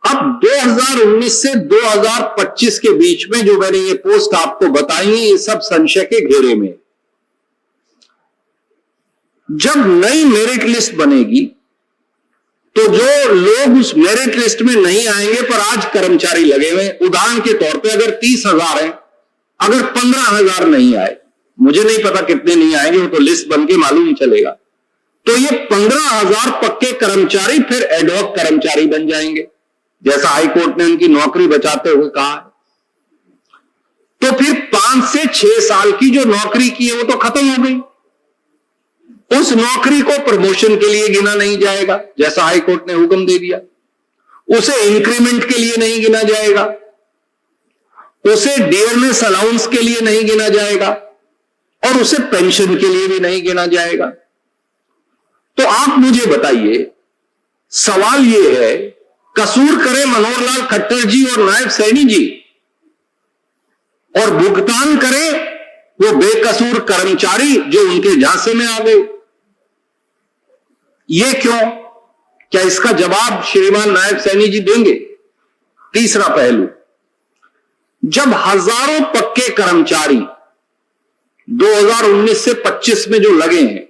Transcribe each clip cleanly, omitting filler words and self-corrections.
अब 2019 से 2025 के बीच में जो मैंने ये पोस्ट आपको बताई है, ये सब संशय के घेरे में। जब नई मेरिट लिस्ट बनेगी तो जो लोग उस मेरिट लिस्ट में नहीं आएंगे पर आज कर्मचारी लगे हुए, उदाहरण के तौर पे अगर 30,000 है, अगर 15,000 नहीं आए, मुझे नहीं पता कितने नहीं आएंगे, वो तो लिस्ट बन के मालूम चलेगा, तो ये 15,000 पक्के कर्मचारी फिर एडहॉक कर्मचारी बन जाएंगे, जैसा हाईकोर्ट ने उनकी नौकरी बचाते हुए कहा है। तो फिर 5 से 6 साल की जो नौकरी की है वो तो खत्म हो गई। उस नौकरी को प्रमोशन के लिए गिना नहीं जाएगा, जैसा हाईकोर्ट ने हुक्म दे दिया। उसे इंक्रीमेंट के लिए नहीं गिना जाएगा, उसे डियरनेस अलाउंस के लिए नहीं गिना जाएगा, और उसे पेंशन के लिए भी नहीं गिना जाएगा। तो आप मुझे बताइए, सवाल यह है, कसूर करे मनोहर लाल खट्टर जी और नायब सैनी जी, और भुगतान करे वो बेकसूर कर्मचारी जो उनके झांसे में आ गए। ये क्यों? क्या इसका जवाब श्रीमान नायब सैनी जी देंगे? तीसरा पहलू, जब हजारों पक्के कर्मचारी 2019 से 25 में जो लगे हैं,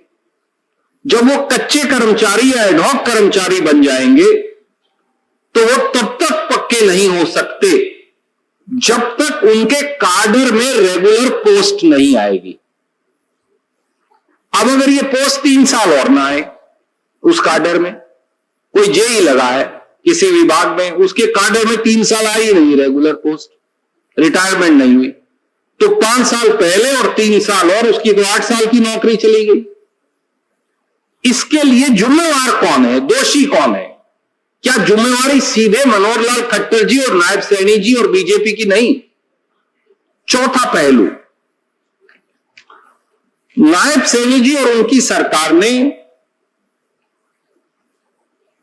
जब वो कच्चे कर्मचारी या एडहॉक कर्मचारी बन जाएंगे तो वो तब तक पक्के नहीं हो सकते जब तक उनके काडर में रेगुलर पोस्ट नहीं आएगी। अब अगर ये पोस्ट 3 साल और ना आए, उस काडर में कोई जेई लगा है किसी विभाग में, उसके काडर में 3 साल आई नहीं रेगुलर पोस्ट, रिटायरमेंट नहीं हुई, तो 5 साल पहले और 3 साल और उसकी तो 8 साल की नौकरी चली गई। इसके लिए जिम्मेवार कौन है, दोषी कौन है? क्या जिम्मेवारी सीधे मनोहर लाल खट्टर जी और नायब सैनी जी और बीजेपी की नहीं? चौथा पहलू, नायब सैनी जी और उनकी सरकार ने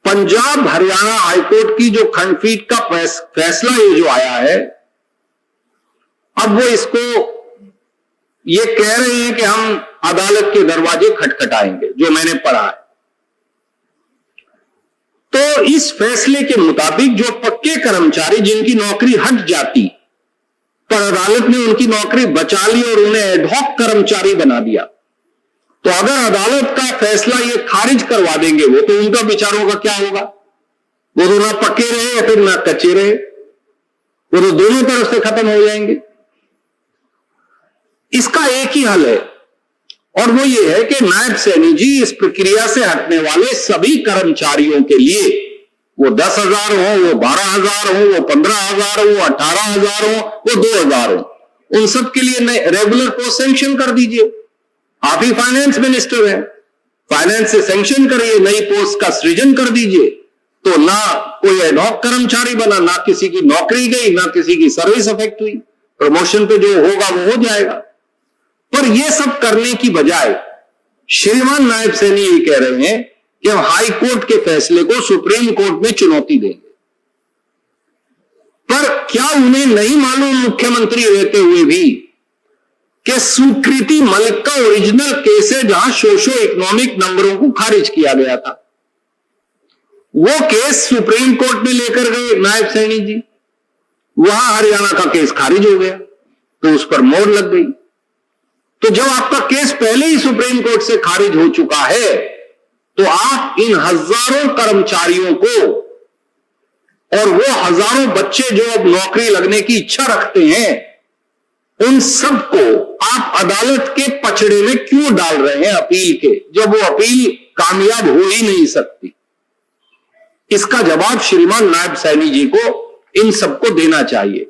पंजाब हरियाणा हाईकोर्ट की जो खंडपीठ का फैसला ये जो आया है, अब वो इसको ये कह रहे हैं कि हम अदालत के दरवाजे खटखटाएंगे, जो मैंने पढ़ा है। तो इस फैसले के मुताबिक जो पक्के कर्मचारी जिनकी नौकरी हट जाती, पर अदालत ने उनकी नौकरी बचा ली और उन्हें एडहॉक कर्मचारी बना दिया, तो अगर अदालत का फैसला ये खारिज करवा देंगे वो, तो उनका बेचारों का क्या होगा? वो तो ना पक्के रहे या फिर ना कच्चे रहे, वो तो दोनों तरफ से खत्म हो जाएंगे। इसका एक ही हल है, और वो ये है कि नायब सैनी जी इस प्रक्रिया से हटने वाले सभी कर्मचारियों के लिए, वो 10,000 हो, वो 12,000 हो, वो 15,000 हो, वो 18,000 हो, वो 2,000 हो, उन सब के लिए रेगुलर पोस्ट सैंक्शन कर दीजिए। आप ही फाइनेंस मिनिस्टर हैं, फाइनेंस से सैंक्शन करिए, नई पोस्ट का सृजन कर दीजिए, तो ना कोई एडहॉक कर्मचारी बना, ना किसी की नौकरी गई, ना किसी की सर्विस अफेक्ट हुई, प्रमोशन पे जो होगा वो हो जाएगा। पर यह सब करने की बजाय श्रीमान नायब सैनी ये कह रहे हैं कि हम हाई कोर्ट के फैसले को सुप्रीम कोर्ट में चुनौती देंगे। पर क्या उन्हें नहीं मालूम, मुख्यमंत्री रहते हुए भी, कि सुकृति मलिक का ओरिजिनल केस है जहां सोशो इकोनॉमिक नंबरों को खारिज किया गया था, वो केस सुप्रीम कोर्ट में लेकर गए नायब सैनी जी, वहां हरियाणा का केस खारिज हो गया, तो उस पर मोहर लग गई। तो जब आपका केस पहले ही सुप्रीम कोर्ट से खारिज हो चुका है, तो आप इन हजारों कर्मचारियों को और वो हजारों बच्चे जो अब नौकरी लगने की इच्छा रखते हैं, उन सबको आप अदालत के पचड़े में क्यों डाल रहे हैं अपील के, जब वो अपील कामयाब हो ही नहीं सकती? इसका जवाब श्रीमान नायब सैनी जी को इन सबको देना चाहिए।